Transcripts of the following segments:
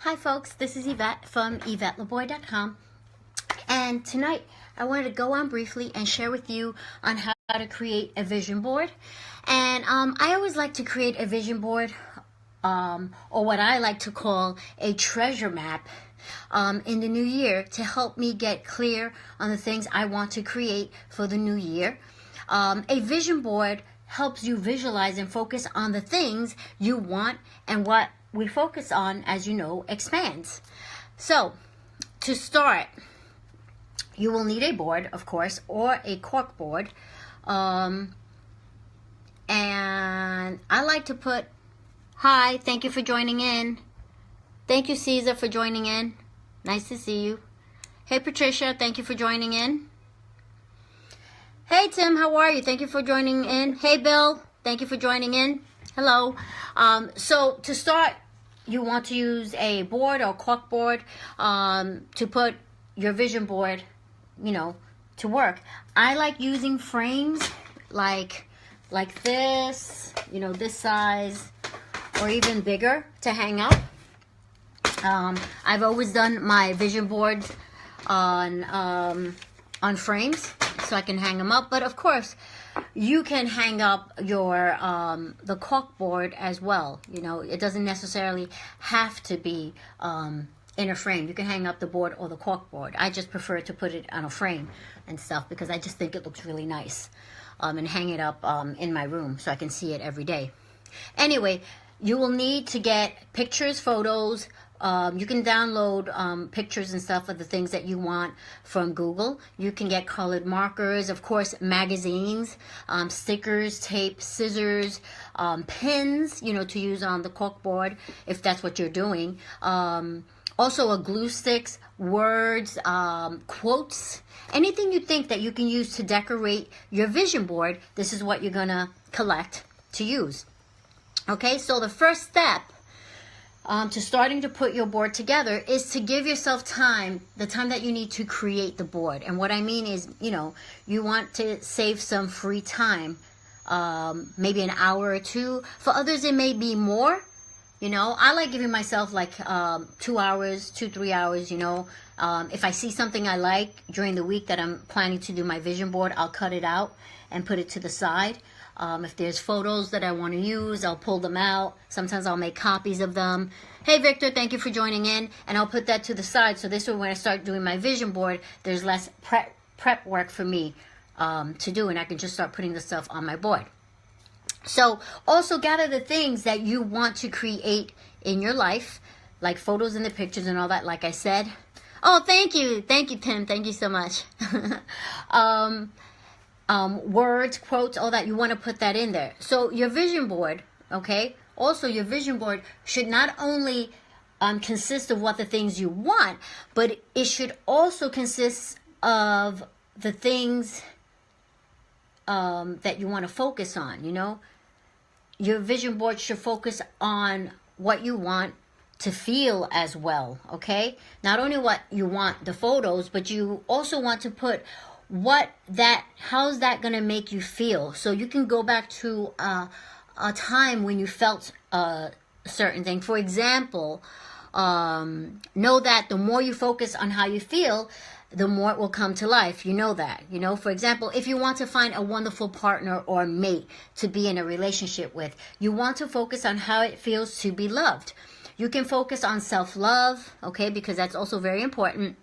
Hi folks, this is Yvette from YvetteLaboy.com, and tonight I wanted to go on briefly and share with you on how to create a vision board. And I always like to create a vision board, or what I like to call a treasure map, in the new year to help me get clear on the things I want to create for the new year. A vision board helps you visualize and focus on the things you want, and what we focus on, as you know, expands. So, to start, you will need a board, of course, or a cork board. And I like to put, hi, thank you for joining in. Thank you, Caesar, for joining in. Nice to see you. Hey, Patricia, thank you for joining in. Hey, Tim, how are you? Thank you for joining in. Hey, Bill, thank you for joining in. Hello. So to start, you want to use a board or cork board to put your vision board, to work. I like using frames like this, this size, or even bigger to hang up. I've always done my vision boards on frames so I can hang them up. But of course, you can hang up your the cork board as well. It doesn't necessarily have to be in a frame. You can hang up the board or the cork board. I just prefer to put it on a frame and stuff because I just think it looks really nice, and hang it up in my room so I can see it every day. Anyway, you will need to get pictures, photos. You can download pictures and stuff of the things that you want from Google. You can get colored markers, of course, magazines, stickers, tape, scissors, pins, to use on the cork board if that's what you're doing. Also a glue sticks, words, quotes, anything you think that you can use to decorate your vision board. This is what you're gonna collect to use. Okay, so the first step to starting to put your board together is to give yourself time, the time that you need to create the board. And what I mean is, you want to save some free time, maybe an hour or two. For others, it may be more. I like giving myself like 2 hours, 3 hours, if I see something I like during the week that I'm planning to do my vision board, I'll cut it out and put it to the side. If there's photos that I want to use, I'll pull them out. Sometimes I'll make copies of them. Hey, Victor, thank you for joining in. And I'll put that to the side. So this way, when I start doing my vision board, there's less prep work for me to do. And I can just start putting the stuff on my board. So also gather the things that you want to create in your life, like photos and the pictures and all that, like I said. Oh, thank you. Thank you, Tim. Thank you so much. Words, quotes, all that, you want to put that in there. So your vision board, okay, also your vision board should not only consist of what the things you want, but it should also consist of the things that you want to focus on. Your vision board should focus on what you want to feel as well, okay? Not only what you want, the photos, but you also want to put how's that going to make you feel. So you can go back to a time when you felt a certain thing. For example, know that the more you focus on how you feel, the more it will come to life. You know that. For example, if you want to find a wonderful partner or mate to be in a relationship with, you want to focus on how it feels to be loved. You can focus on self-love, okay, because that's also very important.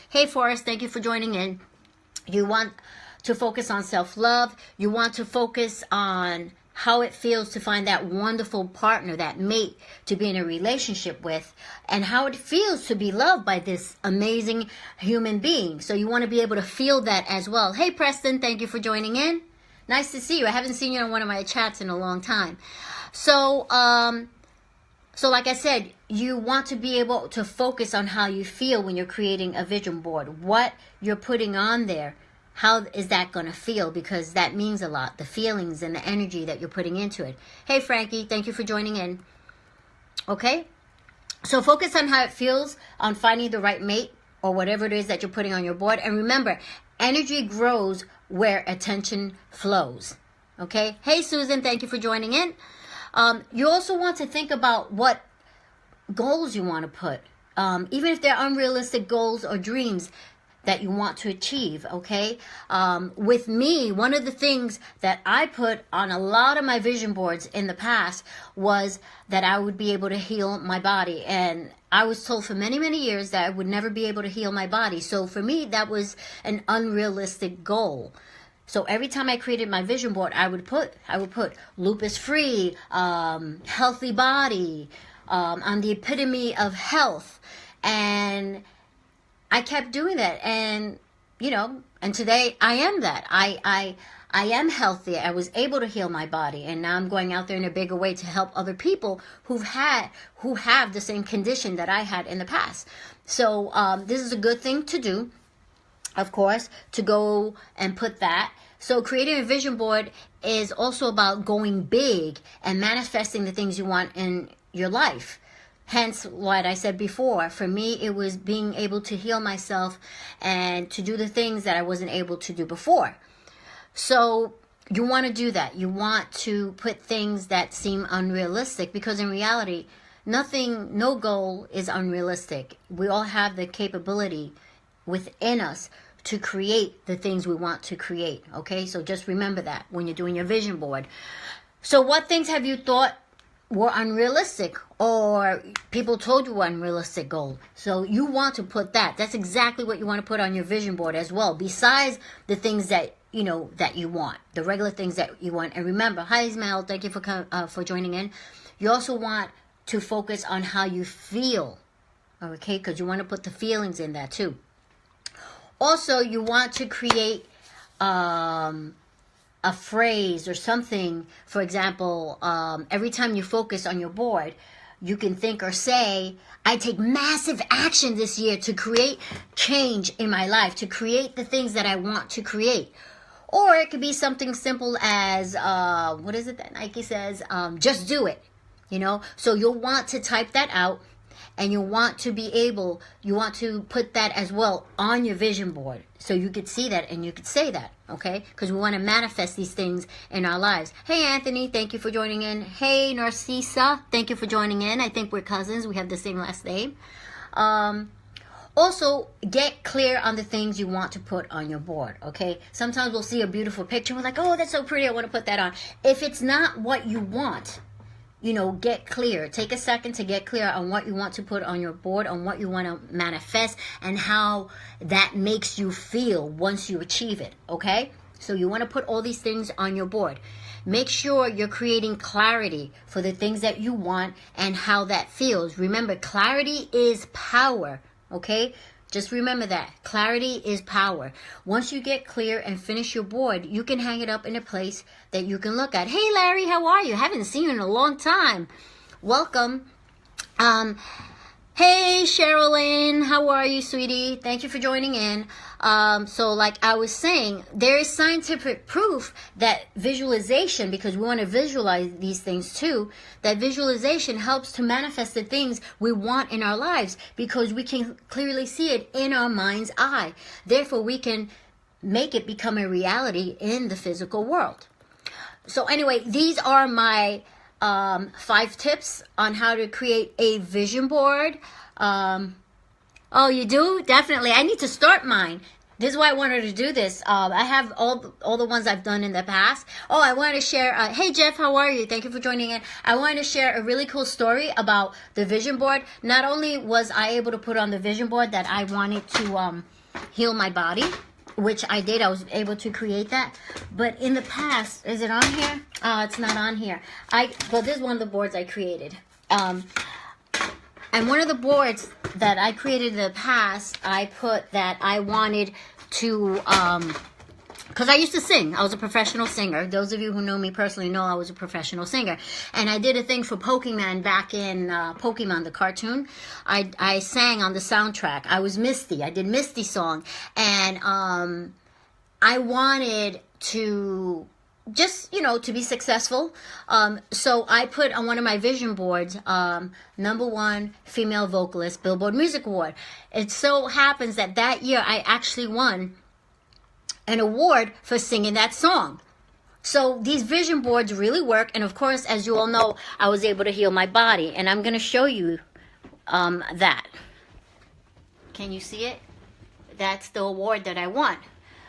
Hey, Forrest, thank you for joining in. You want to focus on self-love. You want to focus on how it feels to find that wonderful partner, that mate to be in a relationship with, and how it feels to be loved by this amazing human being. So you want to be able to feel that as well. Hey, Preston, thank you for joining in. Nice to see you. I haven't seen you in one of my chats in a long time. So like I said, you want to be able to focus on how you feel when you're creating a vision board. What you're putting on there, how is that going to feel? Because that means a lot, the feelings and the energy that you're putting into it. Hey, Frankie, thank you for joining in. Okay? So focus on how it feels, on finding the right mate or whatever it is that you're putting on your board. And remember, energy grows where attention flows. Okay? Hey, Susan, thank you for joining in. You also want to think about what goals you want to put. even if they're unrealistic goals or dreams that you want to achieve, okay? With me, one of the things that I put on a lot of my vision boards in the past was that I would be able to heal my body. And I was told for many, many years that I would never be able to heal my body. So for me, that was an unrealistic goal. So every time I created my vision board, I would put lupus free, healthy body, on the epitome of health. And I kept doing that, and and today I am that. I am healthy. I was able to heal my body, and now I'm going out there in a bigger way to help other people who have the same condition that I had in the past. So this is a good thing to do, of course, to go and put that. So creating a vision board is also about going big and manifesting the things you want in your life. Hence what I said before. For me, it was being able to heal myself and to do the things that I wasn't able to do before. So you want to do that. You want to put things that seem unrealistic, because in reality, no goal is unrealistic. We all have the capability within us to create the things we want to create. Okay, so just remember that when you're doing your vision board. So what things have you thought were unrealistic, or people told you were unrealistic goal? So you want to put that. That's exactly what you want to put on your vision board as well, besides the things that that you want, the regular things that you want. And remember, hi Ismail, thank you for joining in. You also want to focus on how you feel, okay, because you want to put the feelings in that too. Also, you want to create a phrase or something. For example, every time you focus on your board, you can think or say, I take massive action this year to create change in my life, to create the things that I want to create. Or it could be something simple as, what is it that Nike says? Just do it, So you'll want to type that out, and you want to put that as well on your vision board, so you could see that and you could say that, okay? Because we want to manifest these things in our lives. Hey Anthony, thank you for joining in. Hey Narcissa, thank you for joining in. I think we're cousins. We have the same last name. Also, get clear on the things you want to put on your board, okay? Sometimes we'll see a beautiful picture. We're like, oh, that's so pretty. I want to put that on. If it's not what you want, get clear. Take a second to get clear on what you want to put on your board, on what you want to manifest, and how that makes you feel once you achieve it, okay? So you want to put all these things on your board. Make sure you're creating clarity for the things that you want and how that feels. Remember, clarity is power, okay? Just remember that. Clarity is power. Once you get clear and finish your board, you can hang it up in a place that you can look at. Hey, Larry, how are you? Haven't seen you in a long time. Welcome. Hey, Sherilyn, how are you, sweetie? Thank you for joining in. So like I was saying, there is scientific proof that visualization, because we want to visualize these things too, that visualization helps to manifest the things we want in our lives, because we can clearly see it in our mind's eye. Therefore, we can make it become a reality in the physical world. So anyway, these are my 5 tips on how to create a vision board. Oh, you do? Definitely. I need to start mine. This is why I wanted to do this. I have all the ones I've done in the past. Oh, I wanted to share. Hey, Jeff, how are you? Thank you for joining in. I wanted to share a really cool story about the vision board. Not only was I able to put on the vision board that I wanted to heal my body, which I did. I was able to create that. But in the past, is it on here? It's not on here. Well, this is one of the boards I created. And one of the boards that I created in the past, I put that I wanted to, because I used to sing. I was a professional singer. Those of you who know me personally know I was a professional singer. And I did a thing for Pokemon back in Pokemon, the cartoon. I sang on the soundtrack. I was Misty. I did Misty song. And I wanted to just, to be successful. So I put on one of my vision boards, #1 female vocalist, Billboard Music Award. It so happens that year I actually won an award for singing that song. So these vision boards really work. And of course, as you all know, I was able to heal my body. And I'm going to show you that. Can you see it? That's the award that I won.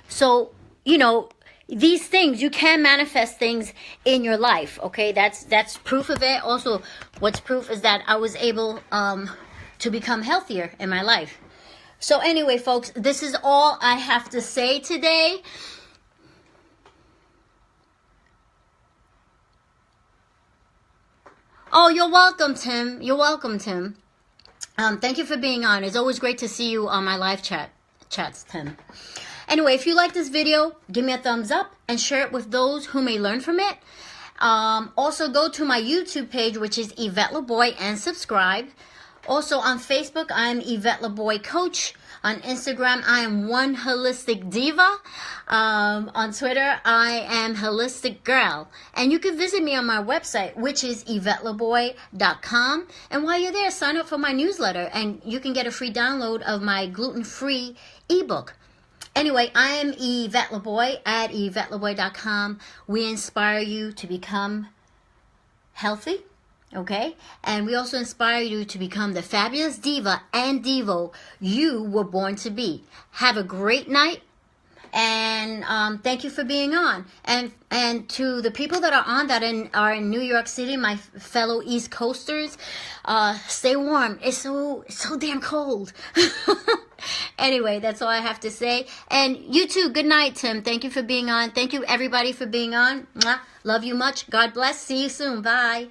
So, you know, these things, you can manifest things in your life, okay? That's proof of it. Also, what's proof is that I was able to become healthier in my life. So anyway, folks, this is all I have to say today. Oh, you're welcome, Tim. You're welcome, Tim. Thank you for being on. It's always great to see you on my live chats, Tim. Anyway, if you like this video, give me a thumbs up and share it with those who may learn from it. Also, go to my YouTube page, which is Yvette LeBoy, and subscribe. Also, on Facebook, I am Yvette LeBoy Coach. On Instagram, I am One Holistic Diva. On Twitter, I am Holistic Girl. And you can visit me on my website, which is YvetteLeBoy.com. And while you're there, sign up for my newsletter, and you can get a free download of my gluten-free ebook. Anyway, I am Yvette LeBoy at YvetteLeBoy.com. We inspire you to become healthy, okay? And we also inspire you to become the fabulous diva and divo you were born to be. Have a great night, and thank you for being on. And to the people that are on that are in New York City, my fellow East Coasters, stay warm. It's so damn cold. Anyway, that's all I have to say. And you too, good night, Tim. Thank you for being on. Thank you, everybody, for being on. Mwah. Love you much. God bless. See you soon. Bye.